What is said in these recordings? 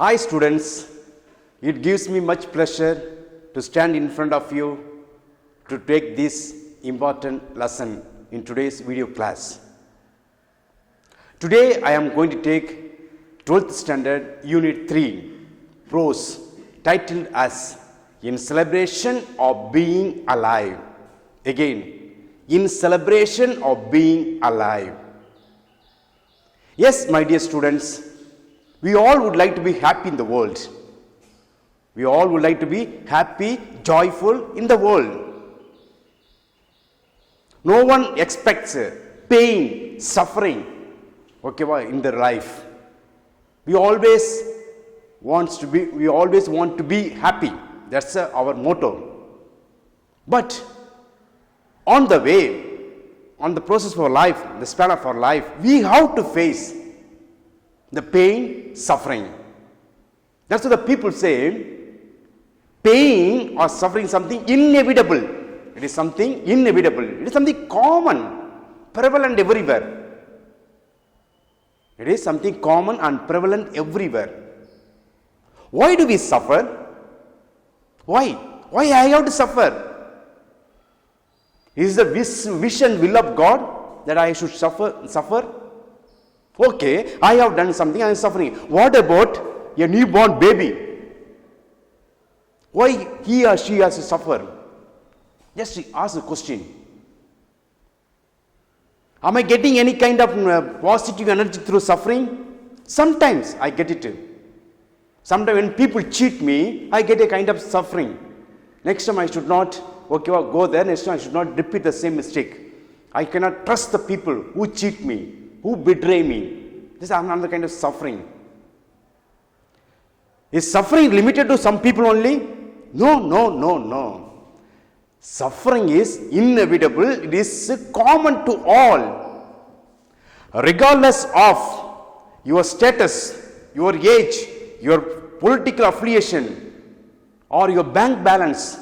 Hi students, it gives me much pleasure to stand in front of you to take this important lesson in today's video class. Today I am going to take 12th standard unit 3 prose titled as In Celebration of Being Alive. Again, in celebration of being alive. Yes, my dear students, we all would like to be happy in the world. We all would like to be happy, joyful in the world. No one expects pain, suffering, in their life. We always want to be happy. That's our motto. But on the way, on the process of our life, the span of our life, we have to face the pain, suffering. That's what the people say. Pain or suffering is something inevitable. It is something inevitable. It is something common, prevalent everywhere. It is something common and prevalent everywhere. Why do we suffer? Why? Why I have to suffer? Is the wish and will of God that I should suffer? Okay, I have done something, I am suffering. What about a newborn baby? Why he or she has to suffer? Just ask the question. Am I getting any kind of positive energy through suffering? Sometimes I get it. Sometimes when people cheat me, I get a kind of suffering. Next time I should not go there. Next time I should not repeat the same mistake. I cannot trust the people who cheat me, who betray me. This is another kind of suffering. Is suffering limited to some people only? No. Suffering is inevitable. It is common to all. Regardless of your status, your age, your political affiliation, or your bank balance,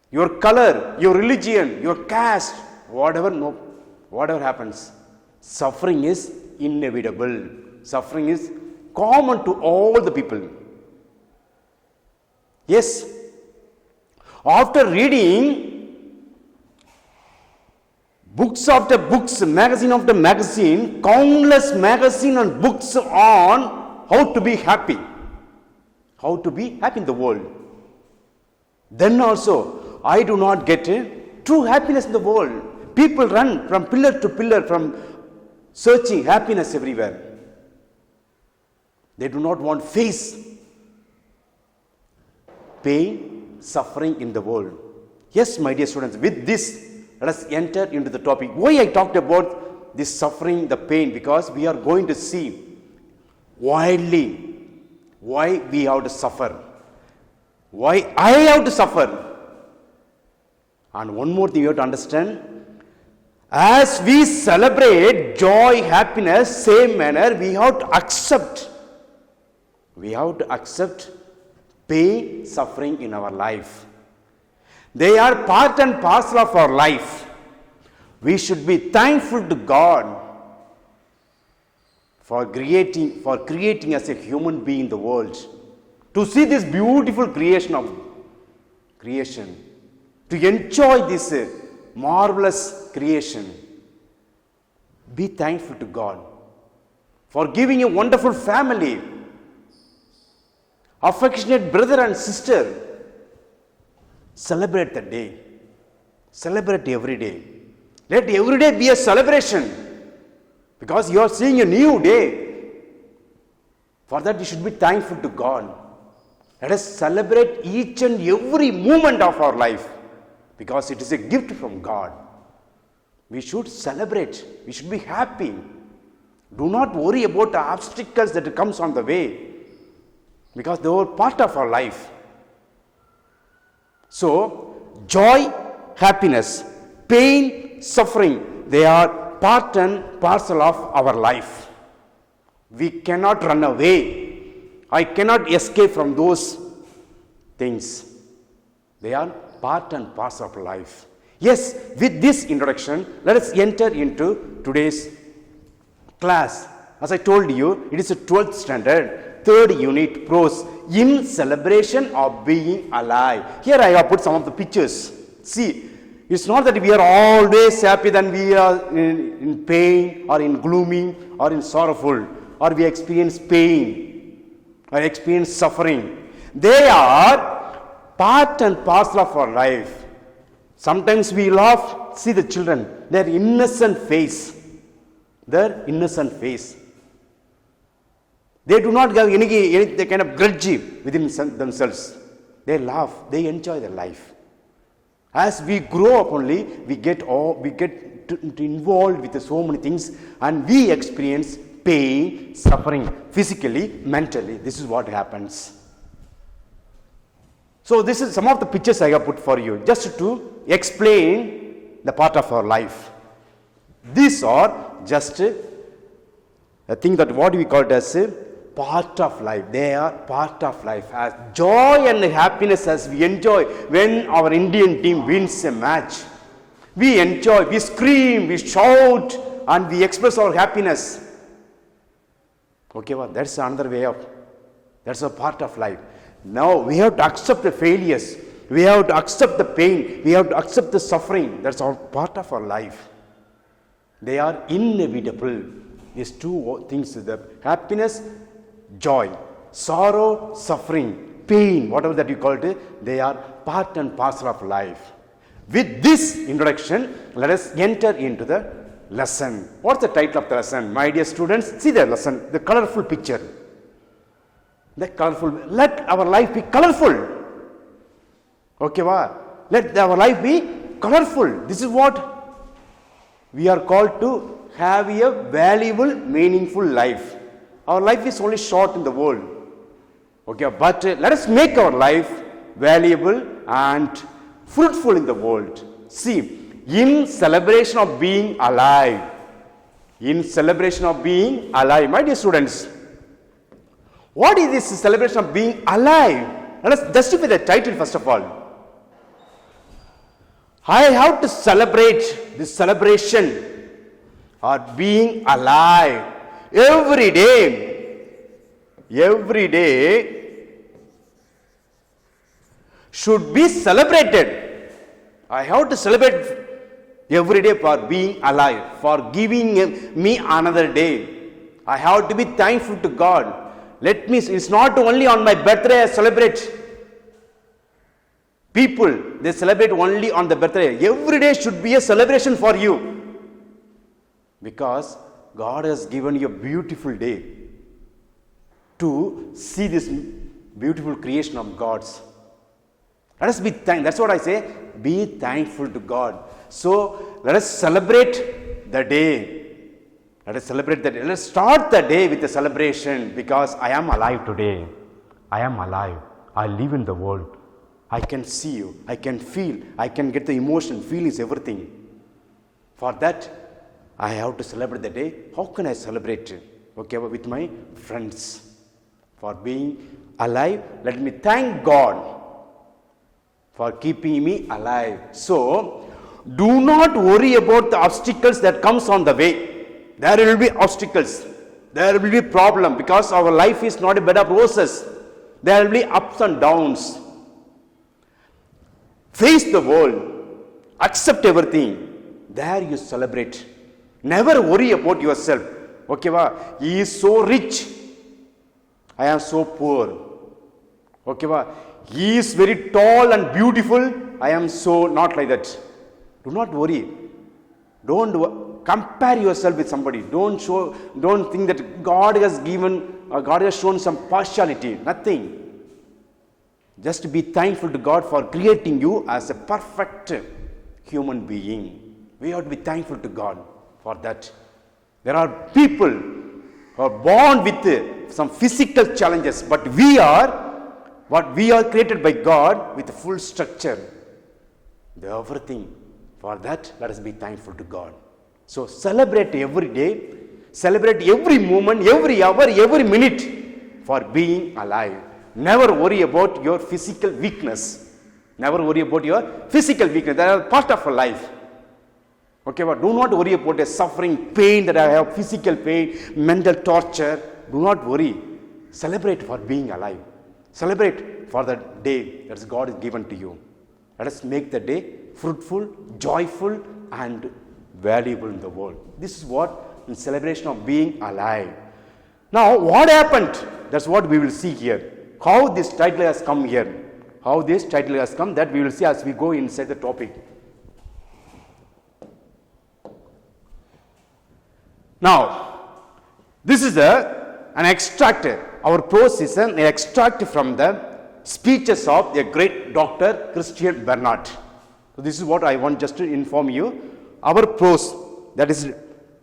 your color, your religion, your caste, whatever happens, suffering is inevitable. Suffering is common to all the people. Yes, after reading books after books, magazine after magazine, countless magazine and books on how to be happy in the world, then also I do not get true happiness in the world. People run from pillar to pillar, from searching happiness everywhere. They do not want to face pain, suffering in the world. Yes, my dear students, with this, let us enter into the topic. Why I talked about this suffering, the pain? Because we are going to see widely why we have to suffer, why I have to suffer. And one more thing you have to understand, as we celebrate joy, happiness, same manner, we have to accept pain, suffering in our life. They are part and parcel of our life. We should be thankful to God for creating as a human being in the world, to see this beautiful creation, to enjoy this marvelous creation. Be thankful to God for giving a wonderful family, affectionate brother and sister. Celebrate the day. Celebrate every day. Let every day be a celebration, because you are seeing a new day. For that you should be thankful to God. Let us celebrate each and every moment of our life, because it is a gift from God. We should celebrate. We should be happy. Do not worry about the obstacles that comes on the way, because they are part of our life. So, joy, happiness, pain, suffering, they are part and parcel of our life. We cannot run away. I cannot escape from those things. They are part and parcel of life. Yes, with this introduction, let us enter into today's class. As I told you, it is a 12th standard third unit, pros, in celebration of being alive. Here I have put some of the pictures. See, it's not that we are always happy, then we are in pain or in gloomy or in sorrowful, or we experience pain or experience suffering. They are part and parcel of our life. Sometimes we laugh, see the children, their innocent face. Their innocent face. They do not have any kind of grudge within themselves. They laugh, they enjoy their life. As we grow up only, we get involved with so many things, and we experience pain, suffering, physically, mentally. This is what happens. So this is some of the pictures I have put for you, just to explain the part of our life. These are just a thing that what we call it as a part of life. They are part of life. As joy and happiness as we enjoy when our Indian team wins a match. We enjoy, we scream, we shout, and we express our happiness. Okay, well, that's another way of, that's a part of life. Now we have to accept the failures. We have to accept the pain. We have to accept the suffering. That's all part of our life. They are inevitable. These two things, the happiness, joy, sorrow, suffering, pain, whatever that you call it, they are part and parcel of life. With this introduction, let us enter into the lesson. What's the title of the lesson? My dear students, see the lesson, the colorful picture. The colorful, let our life be colorful. Okay, wow? Let our life be colorful. This is what we are called to have a valuable, meaningful life. Our life is only short in the world. Okay, but let us make our life valuable and fruitful in the world. See, in celebration of being alive. In celebration of being alive. My dear students, what is this celebration of being alive? Let us justify the title first of all. I have to celebrate this celebration or being alive every day. Every day should be celebrated. I have to celebrate every day for being alive, for giving me another day. I have to be thankful to God. It's not only on my birthday I celebrate. People, they celebrate only on the birthday. Every day should be a celebration for you. Because God has given you a beautiful day to see this beautiful creation of God's. Let us be thankful. That's what I say. Be thankful to God. So let us celebrate the day. Let us celebrate the day. Let us start the day with a celebration because I am alive today. I am alive. I live in the world. I can see you, I can feel, I can get the emotion, feelings, everything. For that, I have to celebrate the day. How can I celebrate it? Okay, with my friends. For being alive, let me thank God for keeping me alive. So, do not worry about the obstacles that comes on the way. There will be obstacles. There will be problem because our life is not a bed of roses. There will be ups and downs. Face the world, accept everything. There you celebrate. Never worry about yourself. Okay, wow? He is so rich. I am so poor. Okay, wow? He is very tall and beautiful. I am so not like that. Do not worry. Don't compare yourself with somebody. Don't think that God has given or God has shown some partiality. Nothing. Just be thankful to God for creating you as a perfect human being. We have to be thankful to God for that. There are people who are born with some physical challenges, but we are created by God with a full structure. Everything. For that, let us be thankful to God. So celebrate every day, celebrate every moment, every hour, every minute for being alive. Never worry about your physical weakness. Never worry about your physical weakness. That is part of our life. Okay, but do not worry about a suffering, pain that I have, physical pain, mental torture. Do not worry. celebrate for being alive. Celebrate for the day that God has given to you. Let us make the day fruitful, joyful, and valuable in the world. This is what in celebration of being alive. Now, what happened? That's what we will see here. How this title has come here. How this title has come, that we will see as we go inside the topic. Now, this is an extract. Our prose is an extract from the speeches of a great Dr. Christian Barnard. So this is what I want just to inform you. Our prose that is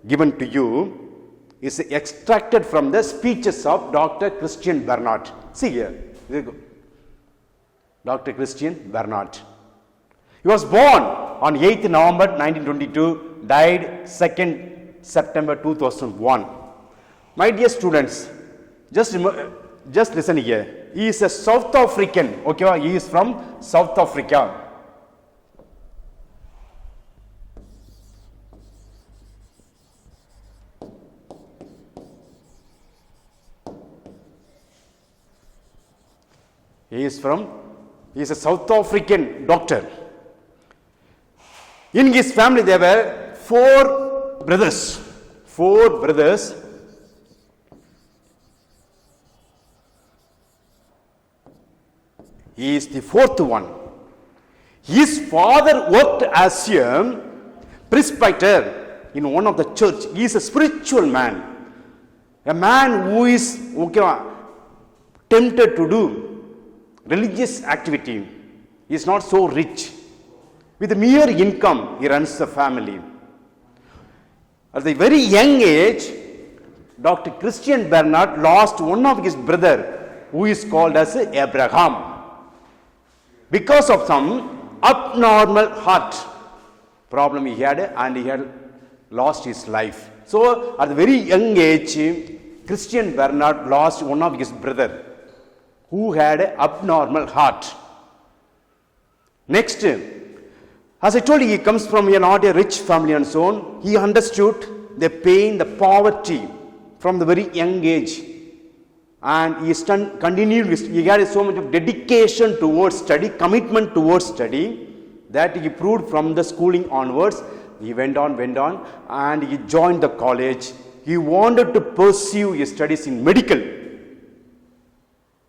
given to you is extracted from the speeches of Dr. Christian Barnard. See here. Dr. Christian Barnard. He was born on 8th November 1922, died 2nd September 2001. My dear students, just listen here. He is a South African. Okay, he is from South Africa. He is a South African doctor. In his family there were four brothers. He is the fourth one. His father worked as a presbyter in one of the church. He is a spiritual man. A man who is tempted to do religious activity. He is not so rich. With a mere income, he runs the family. At a very young age, Dr. Christian Barnard lost one of his brother, who is called as Abraham, because of some abnormal heart problem he had, and he had lost his life. So, at a very young age, Christian Barnard lost one of his brother, who had an abnormal heart. Next, as I told you, he comes from not a rich family and so on. He understood the pain, the poverty from the very young age. And he continued, he had so much of dedication towards study, commitment towards study, that he proved from the schooling onwards. He went on, and he joined the college. He wanted to pursue his studies in medical,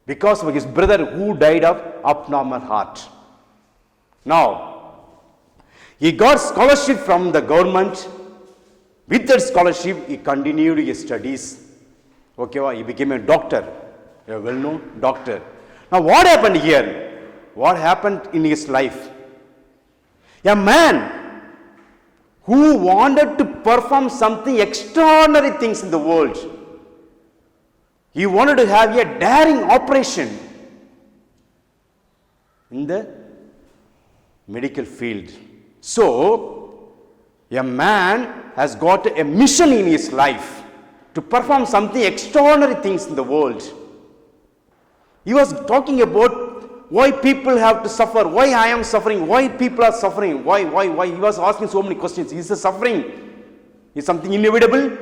because of his brother who died of abnormal heart. Now, he got scholarship from the government. With that scholarship, he continued his studies. Okay, he became a doctor, a well-known doctor. Now, what happened here? What happened in his life? A man who wanted to perform something extraordinary things in the world. He wanted to have a daring operation in the medical field. So, a man has got a mission in his life to perform something extraordinary things in the world. He was talking about why people have to suffer, why I am suffering, why people are suffering, why. He was asking so many questions. Is the suffering is something inevitable?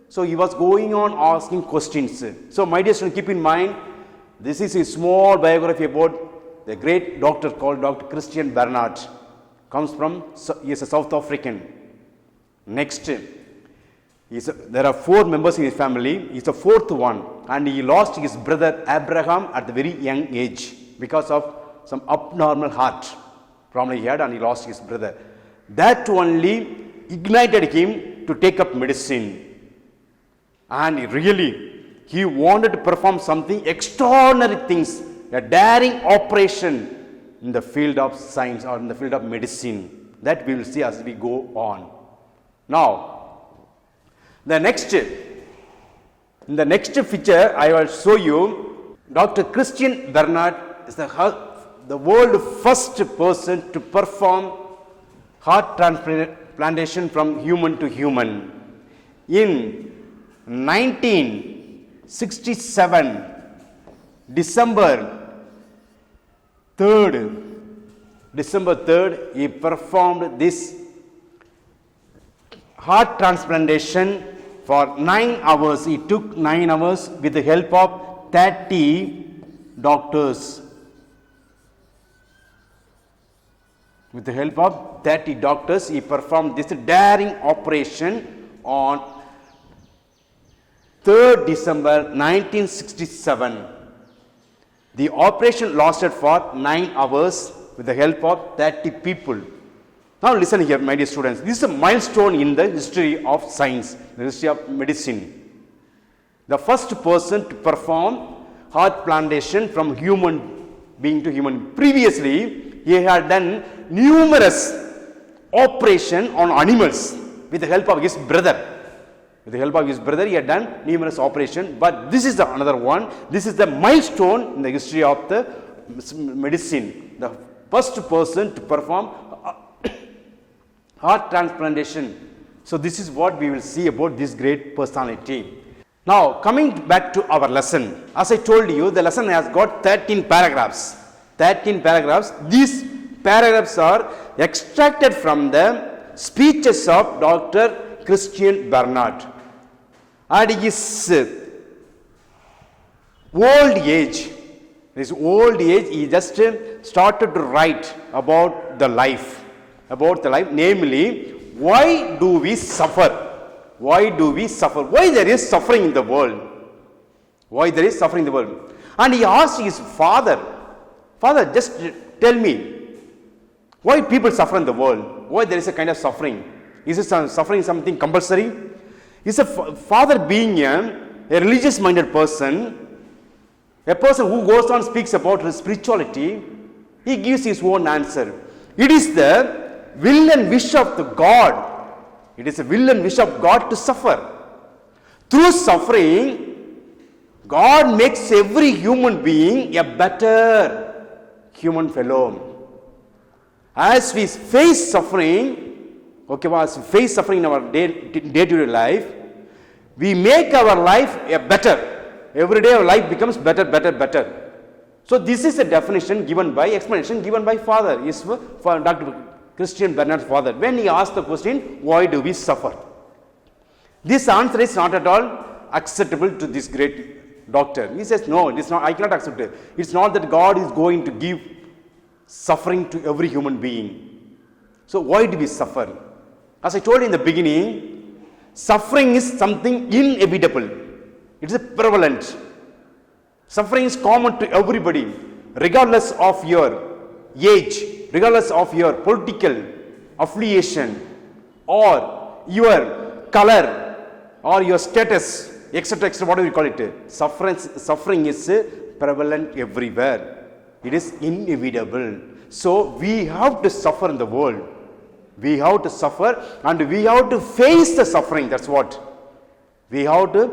So he was going on asking questions. So my dear students, keep in mind, this is a small biography about the great doctor called Dr. Christian Barnard. He is a South African. Next, there are four members in his family. He is the fourth one, and he lost his brother Abraham at the very young age because of some abnormal heart problem he had, and he lost his brother. That only ignited him to take up medicine. And he wanted to perform something extraordinary things, a daring operation in the field of science or in the field of medicine. That we will see as we go on. Now, in the next picture, I will show you Dr. Christian Barnard is the world's first person to perform heart transplantation from human to human. In 1967, December 3rd, he performed this heart transplantation for 9 hours. He took 9 hours with the help of 30 doctors. With the help of 30 doctors, he performed this daring operation on 3rd December 1967. The operation lasted for 9 hours with the help of 30 people. Now listen here, my dear students. This is a milestone in the history of science, the history of medicine. The first person to perform heart transplantation from human being to human. Previously, he had done numerous operations on animals with the help of his brother. With the help of his brother, he had done numerous operations, but this is another one. This is the milestone in the history of the medicine. The first person to perform heart transplantation. So this is what we will see about this great personality. Now coming back to our lesson, as I told you, the lesson has got 13 paragraphs. 13 paragraphs. These paragraphs are extracted from the speeches of Dr. Christian Barnard. At his old age, he just started to write about the life, namely, why do we suffer? Why do we suffer? Why there is suffering in the world? Why there is suffering in the world? And he asked his father, Father, just tell me, why people suffer in the world? Why there is a kind of suffering? Is this suffering something compulsory? Is a father being a religious minded person, a person who goes on speaks about his spirituality, he gives his own answer. It is the will and wish of the God. It is the will and wish of God to suffer. Through suffering, God makes every human being a better human fellow. As we face suffering, as we face suffering in our day-to-day life, we make our life a better. Every day our life becomes better. So this is a definition given by, explanation given by Father, is for Dr. Christian Barnard's father. When he asked the question, why do we suffer? This answer is not at all acceptable to this great doctor. He says, no, it is not, I cannot accept it. It's not that God is going to give suffering to every human being. So why do we suffer? As I told you in the beginning, suffering is something inevitable. It is prevalent. Suffering is common to everybody, regardless of your age, regardless of your political affiliation or your color or your status, etc., whatever you call it. Suffering is prevalent everywhere. It is inevitable. So we have to suffer in the world. We have to suffer and we have to face the suffering. That's what. We have to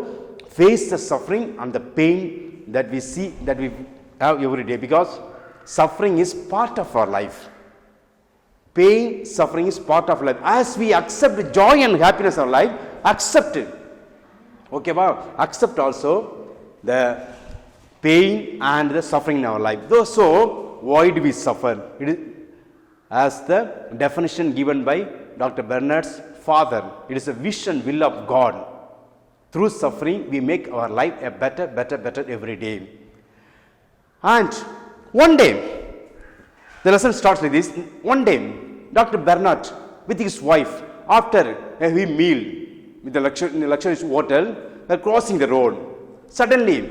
face the suffering and the pain that we see, that we have every day, because suffering is part of our life. Pain, suffering is part of life. As we accept joy and happiness of life, accept it. Accept also the pain and the suffering in our life. So, why do we suffer? It is as the definition given by Dr. Barnard's father. It is a wish and will of God. Through suffering, we make our life a better every day. And one day, the lesson starts like this. One day, Dr. Barnard with his wife, after a heavy meal with the luxurious hotel, were crossing the road. Suddenly,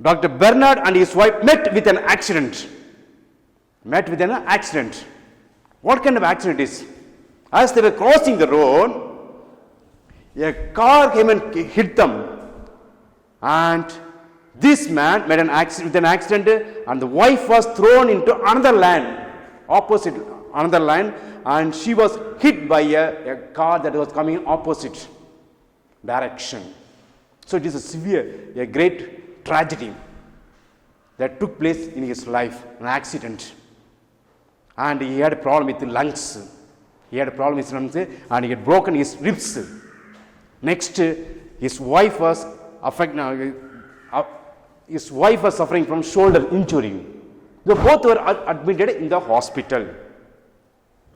Dr. Barnard and his wife met with an accident. What kind of accident is? As they were crossing the road, a car came and hit them, and this man made an accident and the wife was thrown into another lane, opposite another lane, and she was hit by a car that was coming in opposite direction. So it is a great tragedy that took place in his life, an accident. And he had a problem with the lungs. And he had broken his ribs. Next, his wife was suffering from shoulder injury. They both were admitted in the hospital.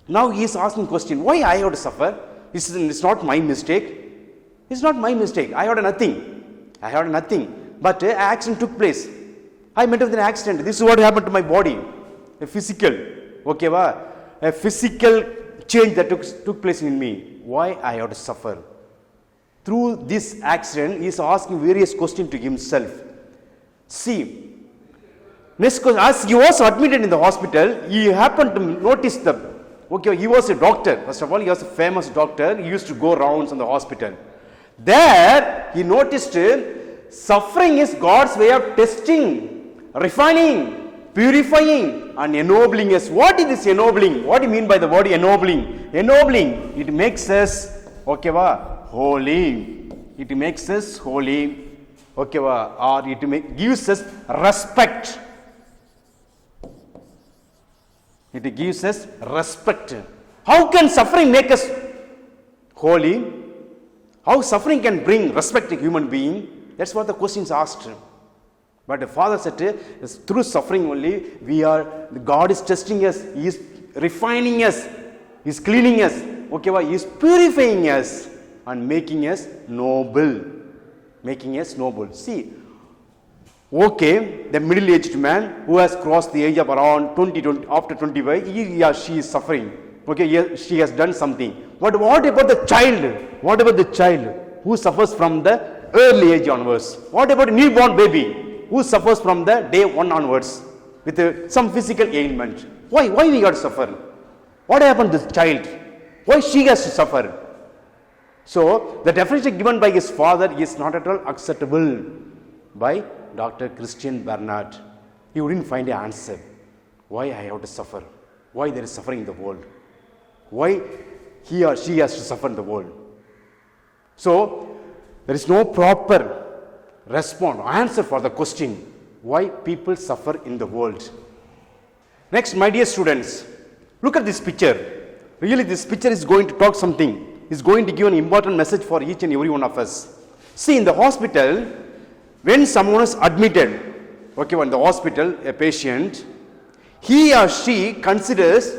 Now he is asking question, why I have to suffer? It's not my mistake. It's not my mistake. I had nothing. But an accident took place. I met with an accident. This is what happened to my body. A physical, okay, a physical change that took place in me. Why I have to suffer? Through this accident, he is asking various questions to himself. See, next question, as he was admitted in the hospital, he happened to notice he was a doctor. First of all, he was a famous doctor. He used to go rounds in the hospital. There, he noticed suffering is God's way of testing, refining, purifying and ennobling us. What is this ennobling? What do you mean by the word ennobling? Ennobling, it makes us, holy. It makes us holy, or it gives us respect. It gives us respect. How can suffering make us holy? How suffering can bring respect to human being? That's what the questions asked. But the Father said, through suffering only, God is testing us, He is refining us, He is cleaning us, He is purifying us and making us noble. See, the middle-aged man who has crossed the age of around 20 after 25, she is suffering. She has done something. But what about the child? What about the child who suffers from the early age onwards? What about a newborn baby who suffers from the day 1 onwards with some physical ailment? Why we got to suffer? What happened to the child? Why she has to suffer? So, the definition given by his father is not at all acceptable by Dr. Christian Barnard. He wouldn't find an answer. Why I have to suffer? Why there is suffering in the world? Why he or she has to suffer in the world? So, there is no proper answer for the question why people suffer in the world. Next, my dear students, look at this picture. Really, this picture is going to talk something. It's going to give an important message for each and every one of us. See, in the hospital, when someone is admitted, in the hospital, a patient, he or she considers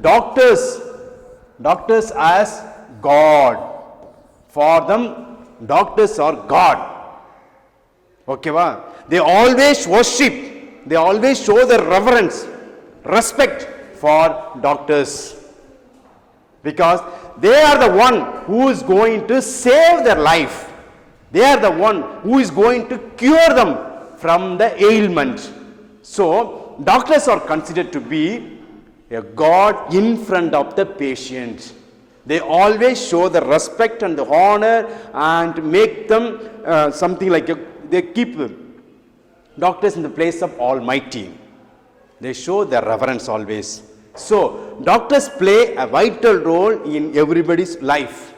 doctors as God. For them, doctors are God. They always worship, they always show their reverence, respect for doctors. Because they are the one who is going to save their life. They are the one who is going to cure them from the ailment. So, doctors are considered to be a God in front of the patient. They always show the respect and the honor and make them something like they keep doctors in the place of Almighty. They show their reverence always. So, doctors play a vital role in everybody's life.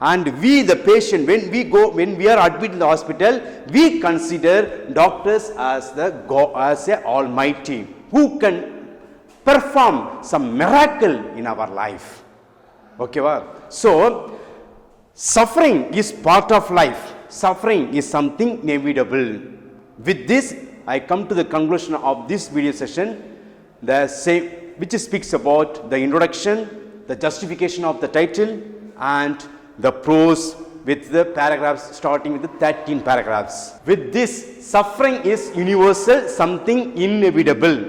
And we, the patient, when we are admitted in the hospital, we consider doctors as a Almighty who can perform some miracle in our life. So, suffering is part of life. Suffering is something inevitable. With this, I come to the conclusion of this video session, which speaks about the introduction, the justification of the title, and the prose with the paragraphs starting with the 13 paragraphs. With this, suffering is universal, something inevitable.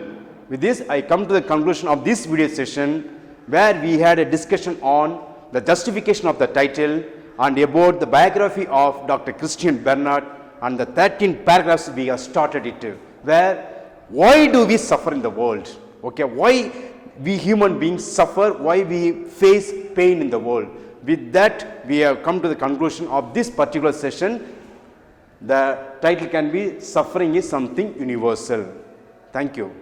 With this, I come to the conclusion of this video session, where we had a discussion on the justification of the title and about the biography of Dr. Christian Barnard, and the 13 paragraphs we have started it, why do we suffer in the world? Why we human beings suffer, why we face pain in the world. With that, we have come to the conclusion of this particular session. The title can be Suffering is Something Universal. Thank you.